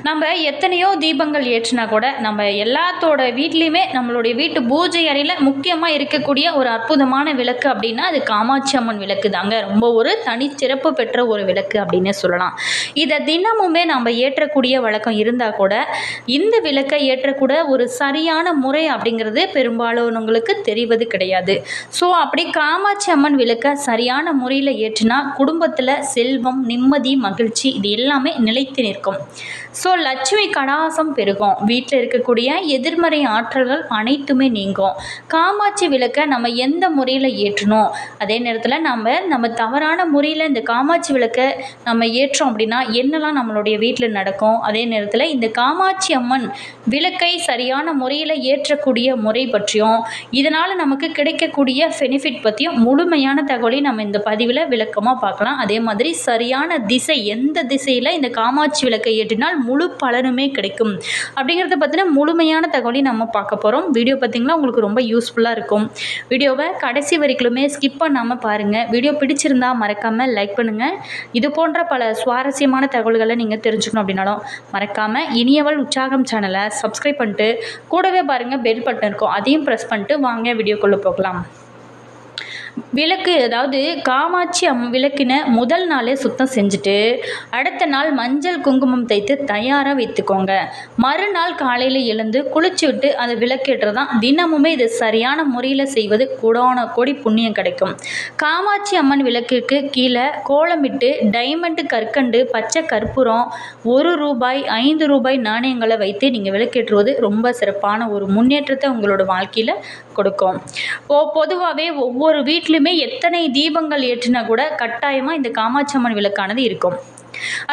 நம்ம எத்தனையோ தீபங்கள் ஏற்றினா கூட நம்ம எல்லாத்தோட வீட்லேயுமே நம்மளுடைய வீட்டு பூஜை அறையில் முக்கியமாக இருக்கக்கூடிய ஒரு அற்புதமான விளக்கு அப்படின்னா அது காமாட்சி அம்மன் விளக்கு தாங்க. ரொம்ப ஒரு தனிச்சிறப்பு பெற்ற ஒரு விளக்கு அப்படின்னு சொல்லலாம். இதை தினமுமே நம்ம ஏற்றக்கூடிய வழக்கம் இருந்தால் கூட இந்த விளக்கை ஏற்றக்கூட ஒரு சரியான முறை அப்படிங்கிறது பெரும்பாலானவங்களுக்கு தெரிவது கிடையாது. ஸோ அப்படி காமாட்சி அம்மன் விளக்கை சரியான முறையில் ஏற்றினா குடும்பத்தில் செல்வம், நிம்மதி, மகிழ்ச்சி இது எல்லாமே நிலைத்து நிற்கும். ஸோ லட்சுமி கடாசம் பெருகும். வீட்டில் இருக்கக்கூடிய எதிர்மறை ஆற்றல்கள் அனைத்துமே நீங்கும். காமாட்சி விளக்கை நம்ம எந்த முறையில் ஏற்றணும், அதே நேரத்தில் நம்ம தவறான முறையில் இந்த காமாட்சி விளக்கை நம்ம ஏற்றோம் அப்படின்னா என்னெல்லாம் நம்மளுடைய வீட்டில் நடக்கும், அதே நேரத்தில் இந்த காமாட்சி அம்மன் விளக்கை சரியான முறையில் ஏற்றக்கூடிய முறை பற்றியும் இதனால் நமக்கு கிடைக்கக்கூடிய பெனிஃபிட் பற்றியும் முழுமையான தகவலை நம்ம இந்த பதிவில் விளக்கமாக பார்க்கலாம். அதே மாதிரி சரியான திசை, எந்த திசையில் இந்த காமாட்சி விளக்கை ஏற்றினால் முழு பலனுமே கிடைக்கும் அப்படிங்கிறத பற்றின முழுமையான தகவலை நம்ம பார்க்க போகிறோம். வீடியோ பார்த்திங்கன்னா உங்களுக்கு ரொம்ப யூஸ்ஃபுல்லாக இருக்கும். வீடியோவை கடைசி வரைக்குமே ஸ்கிப் பண்ணாமல் பாருங்கள். வீடியோ பிடிச்சிருந்தால் மறக்காமல் லைக் பண்ணுங்கள். இது போன்ற பல சுவாரஸ்யமான தகவல்களை நீங்கள் தெரிஞ்சுக்கணும் அப்படின்னாலும் மறக்காமல் இனியவள் உற்சாகம் சேனலை சப்ஸ்கிரைப் பண்ணிட்டு கூடவே பாருங்கள் பெல் பட்டன் இருக்கும், அதையும் ப்ரெஸ் பண்ணிட்டு வாங்க வீடியோக்குள்ளே போகலாம். விளக்கு, அதாவது காமாட்சி விளக்கின முதல் நாளே சுத்தம் செஞ்சுட்டு அடுத்த நாள் மஞ்சள் குங்குமம் தைத்து தயாராக வைத்துக்கோங்க. மறுநாள் காலையில் எழுந்து குளிச்சு விட்டு அதை விளக்கேற்றதான் தினமுமே இது சரியான முறையில் செய்வது கோடான கோடி புண்ணியம் கிடைக்கும். காமாட்சி அம்மன் விளக்குக்கு கீழே கோலமிட்டு டைமண்டு கற்கண்டு, பச்சை கற்பூரம், ₹1, ₹5 நாணயங்களை வைத்து நீங்கள் விளக்கேற்றுவது ரொம்ப சிறப்பான ஒரு முன்னேற்றத்தை உங்களோட வாழ்க்கையில் கொடுக்கும். பொதுவாகவே ஒவ்வொரு வீட்லையுமே எத்தனை தீபங்கள் ஏற்றினா கூட கட்டாயமாக இந்த காமாட்சி அம்மன் விளக்கானது இருக்கும்.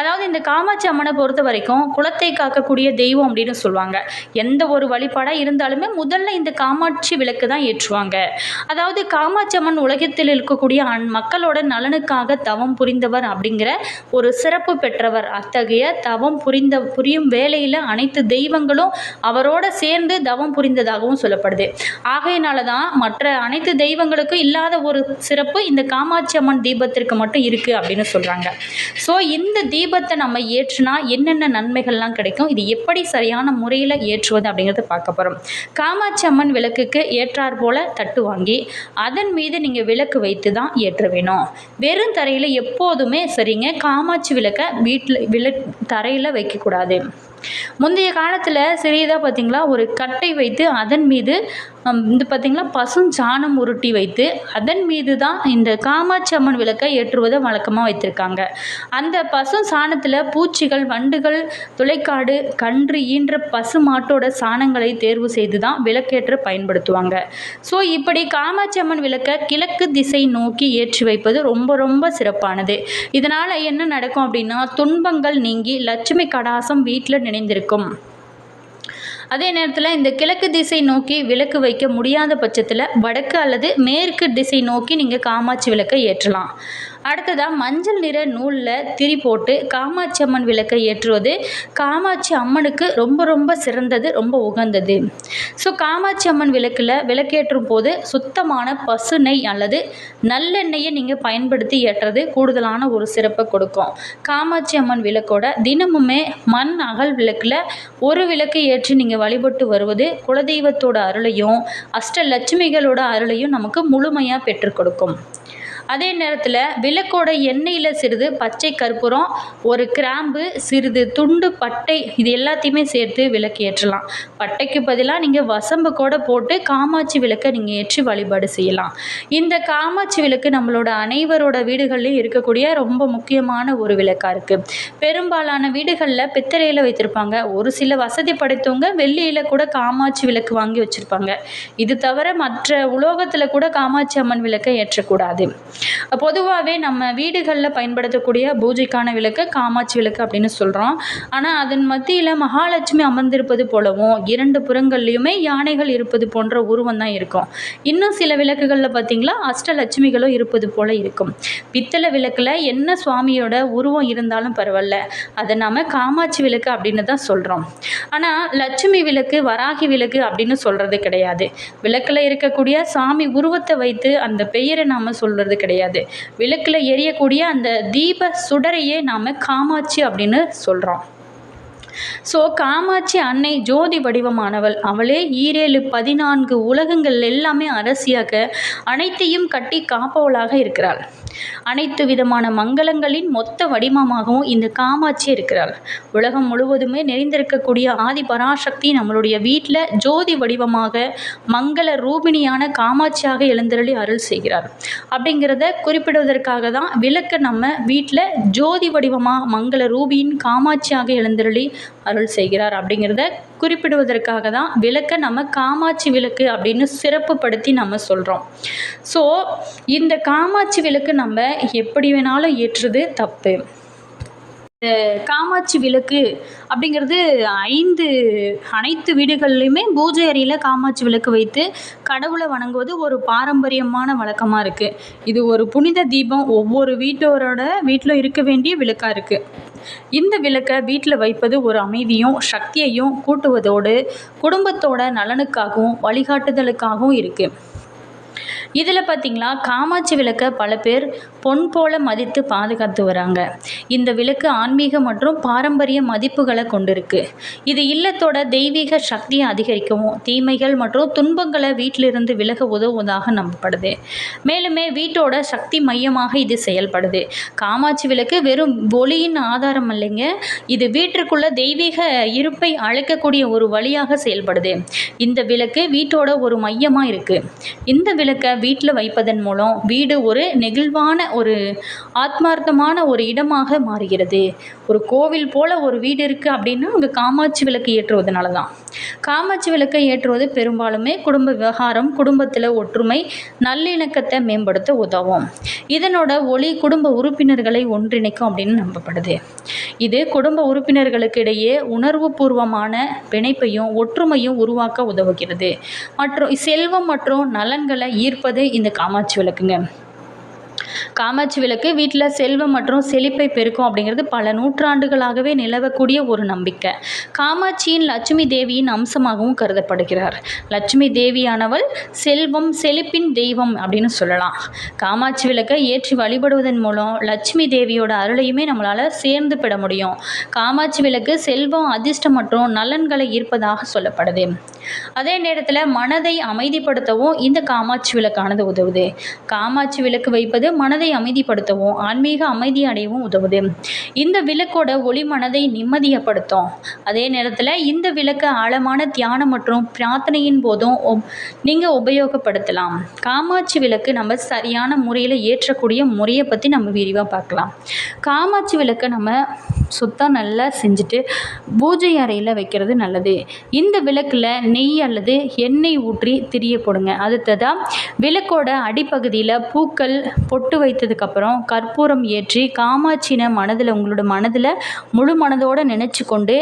அதாவது இந்த காமாட்சி அம்மனை பொறுத்த வரைக்கும் குலத்தை காக்கக்கூடிய தெய்வம் அப்படின்னு சொல்லுவாங்க. எந்த ஒரு வழிபாடாக இருந்தாலுமே முதல்ல இந்த காமாட்சி விளக்கு தான் ஏற்றுவாங்க. அதாவது காமாட்சி அம்மன் உலகத்தில் இருக்கக்கூடிய மக்களோட நலனுக்காக தவம் புரிந்தவர் அப்படிங்கிற ஒரு சிறப்பு பெற்றவர். அத்தகைய தவம் புரியும் வேளையில் அனைத்து தெய்வங்களும் அவரோட சேர்ந்து தவம் புரிந்ததாகவும் சொல்லப்படுது. ஆகையினால தான் மற்ற அனைத்து தெய்வங்களுக்கும் இல்லாத ஒரு சிறப்பு இந்த காமாட்சி அம்மன் தீபத்திற்கு மட்டும் இருக்குது அப்படின்னு சொல்கிறாங்க. ஸோ இந்த தீபத்தை நம்ம ஏற்றினா என்னென்ன நன்மைகள்லாம் கிடைக்கும், இது எப்படி சரியான முறையில் ஏற்றுவது அப்படிங்கிறத பார்க்க போகிறோம். காமாட்சி அம்மன் விளக்குக்கு ஏற்றார் போல தட்டு வாங்கி அதன் மீது நீங்கள் விளக்கு வைத்து தான் ஏற்ற வேணும். வெறும் தரையில் எப்போதுமே சரிங்க காமாட்சி விளக்கை வீட்டில் தரையில் வைக்கக்கூடாது. முந்தைய காலத்தில் சிறியதாக பார்த்திங்களா ஒரு கட்டை வைத்து அதன் மீது இது பார்த்திங்களா பசுஞ்சாணம் உருட்டி வைத்து அதன் மீது தான் இந்த காமாட்சி அம்மன் விளக்கை ஏற்றுவதை வழக்கமாக வைத்திருக்காங்க. அந்த பசு சாணத்தில் பூச்சிகள், வண்டுகள், துளைக்காடு, கன்று ஈன்ற பசு மாட்டோட சாணங்களை தேர்வு செய்து தான் விளக்கேற்ற பயன்படுத்துவாங்க. ஸோ இப்படி காமாட்சி அம்மன் விளக்கை கிழக்கு திசை நோக்கி ஏற்றி வைப்பது ரொம்ப ரொம்ப சிறப்பானது. இதனால் என்ன நடக்கும் அப்படின்னா துன்பங்கள் நீங்கி லட்சுமி கடாசம் வீட்டில் நினைந்திருக்கும். அதே நேரத்தில் இந்த கிழக்கு திசை நோக்கி விளக்கு வைக்க முடியாத பட்சத்தில் வடக்கு அல்லது மேற்கு திசை நோக்கி நீங்கள் காமாட்சி விளக்கை ஏற்றலாம். அடுத்ததாக மஞ்சள் நிற நூலில் திரி போட்டு காமாட்சி அம்மன் விளக்கை ஏற்றுவது காமாட்சி அம்மனுக்கு ரொம்ப ரொம்ப சிறந்தது, ரொம்ப உகந்தது. ஸோ காமாட்சி அம்மன் விளக்கேற்றும் போது சுத்தமான பசு நெய் அல்லது நல்லெண்ணெயை நீங்கள் பயன்படுத்தி ஏற்றுறது கூடுதலான ஒரு சிறப்பை கொடுக்கும். காமாட்சி அம்மன் விளக்கோட தினமுமே மண் அகல் விளக்கில் ஒரு விளக்கு ஏற்றி நீங்கள் வழிபட்டு வருவது குலதெய்வத்தோட அருளையும் அஷ்டலட்சுமிகளோட அருளையும் நமக்கு முழுமையாக பெற்றுக் கொடுக்கும். அதே நேரத்தில் விளக்கோட எண்ணெயில் சிறிது பச்சை கற்பூரம், ஒரு கிராம்பு, சிறிது துண்டு பட்டை இது எல்லாத்தையுமே சேர்த்து விளக்கு ஏற்றலாம். பட்டைக்கு பதிலாக நீங்கள் வசம்பு கூட போட்டு காமாட்சி விளக்கை நீங்கள் ஏற்றி வழிபாடு செய்யலாம். இந்த காமாட்சி விளக்கு நம்மளோட அனைவரோட வீடுகள்லையும் இருக்கக்கூடிய ரொம்ப முக்கியமான ஒரு விளக்காக இருக்குது. பெரும்பாலான வீடுகளில் பித்தளையில் வைத்திருப்பாங்க. ஒரு சில வசதி படைத்தவங்க வெள்ளியில் கூட காமாட்சி விளக்கு வாங்கி வச்சுருப்பாங்க. இது தவிர மற்ற உலோகத்தில் கூட காமாட்சி அம்மன் விளக்கை ஏற்றக்கூடாது. பொதுவாகவே நம்ம வீடுகளில் பயன்படுத்தக்கூடிய பூஜைக்கான விளக்கு காமாட்சி விளக்கு அப்படின்னு சொல்கிறோம். ஆனால் அதன் மத்தியில் மகாலட்சுமி அமர்ந்திருப்பது போலவும் 2 புறங்கள்லையுமே யானைகள் இருப்பது போன்ற உருவம் தான் இருக்கும். இன்னும் சில விளக்குகளில் பார்த்திங்களா அஷ்டலட்சுமிகளும் இருப்பது போல இருக்கும். பித்தளை விளக்கில் என்ன சுவாமியோட உருவம் இருந்தாலும் பரவாயில்ல, அதை நாம் காமாட்சி விளக்கு அப்படின்னு தான் சொல்கிறோம். ஆனால் லட்சுமி விளக்கு, வராகி விளக்கு அப்படின்னு சொல்கிறது கிடையாது. விளக்கில் இருக்கக்கூடிய சாமி உருவத்தை வைத்து அந்த பெயரை நாம் சொல்கிறது கிடையாது. விளக்கில் எரியக்கூடிய அந்த தீப சுடரையே நாம் காமாட்சி அப்படின்னு சொல்கிறோம். ஸோ காமாட்சி அன்னை ஜோதி வடிவமானவள். அவளே 14 உலகங்கள் எல்லாமே அரசியாக அனைத்தையும் கட்டி காப்பவளாக இருக்கிறாள். அனைத்து விதமான மங்களங்களின் மொத்த வடிவமாகவும் இந்த காமாட்சி இருக்கிறாள். உலகம் முழுவதுமே நிறைந்திருக்கக்கூடிய ஆதி பராசக்தி நம்மளுடைய வீட்டில் ஜோதி வடிவமாக மங்கள ரூபிணியான காமாட்சியாக எழுந்தருளி அருள் செய்கிறார். அப்படிங்கிறத குறிப்பிடுவதற்காக தான் விளக்கை நம்ம வீட்டில் ஜோதி வடிவமாக மங்கள ரூபியின் காமாட்சியாக எழுந்தருளி அருள் செய்கிறார். அப்படிங்கிறத குறிப்பிடுவதற்காக தான் விளக்கை நம்ம காமாட்சி விளக்கு அப்படின்னு சிறப்புப்படுத்தி நம்ம சொல்கிறோம். ஸோ இந்த காமாட்சி விளக்கு நம்ம எப்படி வேணாலும் ஏற்றுறது தப்பு. இந்த காமாட்சி விளக்கு அப்படிங்கிறது அனைத்து வீடுகள்லையுமே பூஜை அறையில் காமாட்சி விளக்கு வைத்து கடவுளை வணங்குவது ஒரு பாரம்பரியமான வழக்கமாக இருக்குது. இது ஒரு புனித தீபம் ஒவ்வொரு வீட்டிலும் இருக்க வேண்டிய விளக்காக இருக்குது. இந்த விளக்கை வீட்டில் வைப்பது ஒரு அமைதியும் சக்தியையும் கூட்டுவதோடு குடும்பத்தோட நலனுக்காகவும் வழிகாட்டுதலுக்காகவும் இருக்குது. இதில் பார்த்திங்களா, காமாட்சி விளக்கை பல பேர் பொன் போல மதித்து பாதுகாத்து வராங்க. இந்த விளக்கு ஆன்மீக மற்றும் பாரம்பரிய மதிப்புகளை கொண்டிருக்கு. இது இல்லத்தோட தெய்வீக சக்தியை அதிகரிக்கவும் தீமைகள் மற்றும் துன்பங்களை வீட்டிலிருந்து விலக உதவுவதாக நம்பப்படுது. மேலுமே வீட்டோட சக்தி மையமாக இது செயல்படுது. காமாட்சி விளக்கு வெறும் ஒளியின் ஆதாரம் இல்லைங்க, இது வீட்டிற்குள்ள தெய்வீக இருப்பை அழைக்கக்கூடிய ஒரு வழியாக செயல்படுது. இந்த விளக்கு வீட்டோட ஒரு மையமாக இருக்குது. இந்த விளக்கை வீட்டில் வைப்பதன் மூலம் வீடு ஒரு நெகிழ்வான ஒரு ஆத்மார்த்தமான ஒரு இடமாக மாறுகிறது. ஒரு கோவில் போல் ஒரு வீடு இருக்குது அப்படின்னா அங்கே காமாட்சி விளக்கு ஏற்றுவதனால தான். காமாட்சி விளக்கை ஏற்றுவது பெரும்பாலுமே குடும்ப விவகாரம், குடும்பத்தில் ஒற்றுமை, நல்லிணக்கத்தை மேம்படுத்த உதவும். இதனோட ஒளி குடும்ப உறுப்பினர்களை ஒன்றிணைக்கும் அப்படின்னு நம்பப்படுது. இது குடும்ப உறுப்பினர்களுக்கு இடையே உணர்வுபூர்வமான பிணைப்பையும் ஒற்றுமையும் உருவாக்க உதவுகிறது. மற்றும் செல்வம் மற்றும் நலன்களை ஈர்ப்பது இந்த காமாட்சி விளக்குங்க. காமாட்சி விளக்கு வீட்டில் செல்வம் மற்றும் செழிப்பை பெருக்கும் அப்படிங்கிறது பல நூற்றாண்டுகளாகவே நிலவக்கூடிய ஒரு நம்பிக்கை. காமாட்சியின் லட்சுமி தேவியின் அம்சமாகவும் கருதப்படுகிறார். லட்சுமி தேவியானவள் செல்வம் செழிப்பின் தெய்வம் அப்படின்னு சொல்லலாம். காமாட்சி விளக்கை ஏற்றி வழிபடுவதன் மூலம் லட்சுமி தேவியோட அருளையுமே நம்மளால் சேர்ந்து பெற முடியும். காமாட்சி விளக்கு செல்வம், அதிர்ஷ்டம் மற்றும் நலன்களை ஈர்ப்பதாக சொல்லப்படுது. அதே நேரத்தில் மனதை அமைதிப்படுத்தவும் இந்த காமாட்சி விளக்கானது உதவுது. காமாட்சி விளக்கு வைப்பது மனதை அமைதிப்படுத்தவும் ஆன்மீக அமைதி அடையவும் உதவுது. இந்த விளக்கோட ஒளி மனதை நிம்மதியப்படுத்தும். அதே நேரத்தில் இந்த விளக்கை ஆழமான தியானம் மற்றும் பிரார்த்தனையின் போதும் நீங்கள் உபயோகப்படுத்தலாம். காமாட்சி விளக்கு நம்ம சரியான முறையில் ஏற்றக்கூடிய முறையை பற்றி நம்ம விரிவாக பார்க்கலாம். காமாட்சி விளக்கை நம்ம சுத்தம் நல்லா செஞ்சுட்டு பூஜை அறையில் வைக்கிறது நல்லது. இந்த விளக்கில் நெய் அல்லது எண்ணெய் ஊற்றி திரிய போடுங்க. அடுத்ததாக விளக்கோட அடிப்பகுதியில் பூக்கள் பொட்டு வைத்ததுக்கப்புறம் கற்பூரம் ஏற்றி காமாட்சினை உங்களோட மனதில் முழு மனதோடு நினச்சி கொண்டு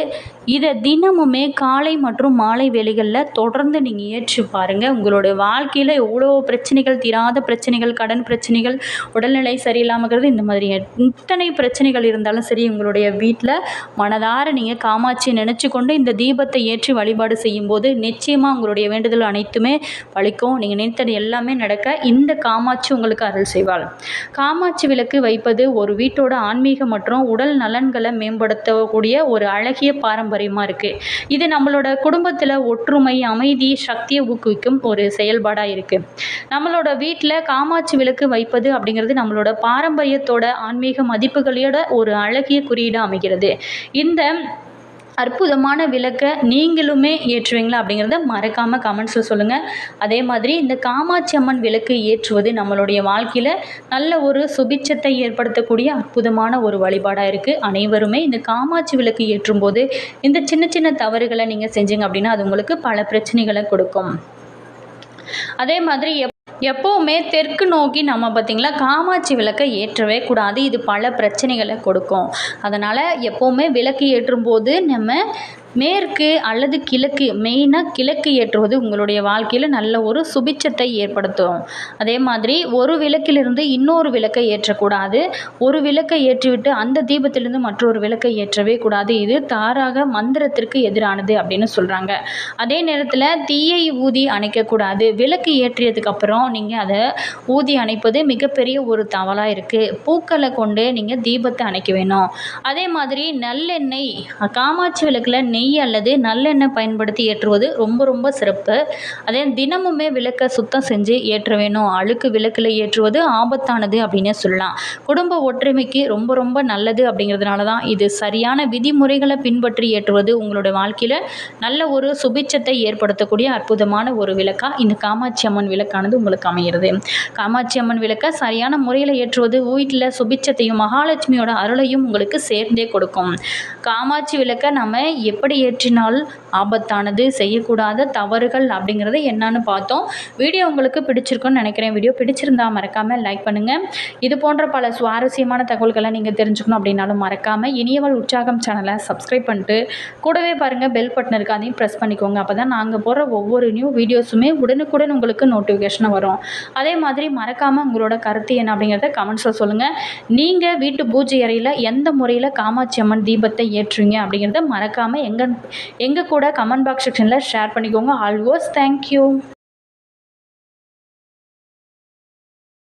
இதை தினமுமே காலை மற்றும் மாலை வேளைகளில் தொடர்ந்து நீங்கள் ஏற்றி பாருங்கள். உங்களோட வாழ்க்கையில் எவ்வளோ பிரச்சனைகள், தீராத பிரச்சனைகள், கடன் பிரச்சனைகள், உடல்நிலை சரியில்லாமக்கிறது, இந்த மாதிரி இத்தனை பிரச்சனைகள் இருந்தாலும் சரி, உங்களுடைய வீட்டில் மனதார நீங்கள் காமாட்சியை நினச்சி கொண்டு இந்த தீபத்தை ஏற்றி வழிபாடு செய்யும்போது நிச்சயமாக உங்களுடைய வேண்டுதல் அனைத்துமே பலிக்கும். நீங்கள் நினைத்தது எல்லாமே நடக்க இந்த காமாட்சி உங்களுக்கு அருள் செய்வாள். காமாட்சி விளக்கு வைப்பது ஒரு வீட்டோட ஆன்மீக மற்றும் உடல் நலன்களை மேம்படுத்தக்கூடிய ஒரு அழகிய பாரம்பரியமாக இருக்குது. இது நம்மளோட குடும்பத்தில் ஒற்றுமை, அமைதி, சக்தியை ஊக்குவிக்கும் ஒரு செயல்பாடாக இருக்குது. நம்மளோட வீட்டில் காமாட்சி விளக்கு வைப்பது அப்படிங்கிறது நம்மளோட பாரம்பரியத்தோட ஆன்மீக மதிப்புகளோட ஒரு அழகிய குறியீடாக அமைகிறது. இந்த அற்புதமான விளக்கை நீங்களுமே ஏற்றுவீங்களா அப்படிங்கிறத மறக்காமல் கமெண்ட்ஸில் சொல்லுங்கள். அதே மாதிரி இந்த காமாட்சி அம்மன் விளக்கு ஏற்றுவது நம்மளுடைய வாழ்க்கையில் நல்ல ஒரு சுபிட்சத்தை ஏற்படுத்தக்கூடிய அற்புதமான ஒரு வழிபாடாக இருக்குது. அனைவருமே இந்த காமாட்சி விளக்கு ஏற்றும் போது இந்த சின்ன சின்ன தவறுகளை நீங்கள் செஞ்சீங்க அப்படின்னா அது உங்களுக்கு பல பிரச்சனைகளை கொடுக்கும். அதே மாதிரி எப்போவுமே தெற்கு நோக்கி நம்ம பார்த்திங்களா காமாட்சி விளக்கை ஏற்றவே கூடாது. இது பல பிரச்சனைகளை கொடுக்கும். அதனால் எப்போவுமே விளக்கு ஏற்றும் போது நம்ம மேற்கு அல்லது கிழக்கு, மெயினாக கிழக்கு ஏற்றுவது உங்களுடைய வாழ்க்கையில் நல்ல ஒரு சுபிட்சத்தை ஏற்படுத்தும். அதே மாதிரி ஒரு விளக்கிலிருந்து இன்னொரு விளக்கை ஏற்றக்கூடாது. ஒரு விளக்கை ஏற்றிவிட்டு அந்த தீபத்திலிருந்து மற்றொரு விளக்கை ஏற்றவே கூடாது. இது தாராக மந்திரத்திற்கு எதிரானது அப்படின்னு சொல்கிறாங்க. அதே நேரத்தில் தீயை ஊதி அணைக்கக்கூடாது. விளக்கு ஏற்றியதுக்கு அப்புறம் நீங்கள் அதை ஊதி அணைப்பது மிகப்பெரிய ஒரு தவறாக இருக்குது. பூக்களை கொண்டு நீங்கள் தீபத்தை அணைக்க வேணும். அதே மாதிரி நல்லெண்ணெய், காமாட்சி விளக்கில் நெய் அல்லது நல்லெண்ணெய் பயன்படுத்தி ஏற்றுவது ரொம்ப ரொம்ப சிறப்பு. அதே தினமுமே விளக்கை சுத்தம் செஞ்சு ஏற்ற வேணும். அழுக்கு விளக்கில் ஏற்றுவது ஆபத்தானது அப்படின்னே சொல்லலாம். குடும்ப ஒற்றுமைக்கு ரொம்ப ரொம்ப நல்லது. அப்படிங்கிறதுனால தான் இது சரியான விதிமுறைகளை பின்பற்றி ஏற்றுவது உங்களோட வாழ்க்கையில் நல்ல ஒரு சுபிட்சத்தை ஏற்படுத்தக்கூடிய அற்புதமான ஒரு விளக்காக இந்த காமாட்சி அம்மன் விளக்கானது உங்களுக்கு அமைகிறது. காமாட்சி அம்மன் விளக்கை சரியான முறையில் ஏற்றுவது வீட்டில் சுபிட்சத்தையும் மகாலட்சுமியோட அருளையும் உங்களுக்கு சேர்ந்தே கொடுக்கும். காமாட்சி விளக்கை நம்ம எப்படி ஏற்றினால் ஆபத்தானது, செய்யக்கூடாத தவறுகள் அப்படிங்கிறது என்னன்னு பார்த்தோம். வீடியோ உங்களுக்கு பிடிச்சிருக்குன்னு நினைக்கிறேன். வீடியோ பிடிச்சிருந்தா மறக்காமல் லைக் பண்ணுங்கள். இது போன்ற பல சுவாரஸ்யமான தகவல்களை நீங்கள் தெரிஞ்சுக்கணும் அப்படின்னாலும் மறக்காமல் இனியவள் உற்சாகம் சேனலை சப்ஸ்கிரைப் பண்ணிட்டு கூடவே பாருங்கள் பெல் பட்டன் இருக்குது, அதையும் ப்ரெஸ் பண்ணிக்கோங்க. அப்போ தான் நாங்கள் போடுற ஒவ்வொரு நியூ வீடியோஸுமே உடனுக்குடன் உங்களுக்கு நோட்டிஃபிகேஷன் வரும். அதே மாதிரி மறக்காமல் உங்களோட கருத்து என்ன அப்படிங்கிறத கமெண்ட்ஸில் சொல்லுங்கள். நீங்கள் வீட்டு பூஜை அறையில் எந்த முறையில் காமாட்சி அம்மன் தீபத்தை ஏற்றுவீங்க அப்படிங்கிறத மறக்காமல் எங்கள் கூட கமெண்ட் பாக்ஸ் செக்ஷனில் ஷேர் பண்ணிக்கோங்க. Always thank you.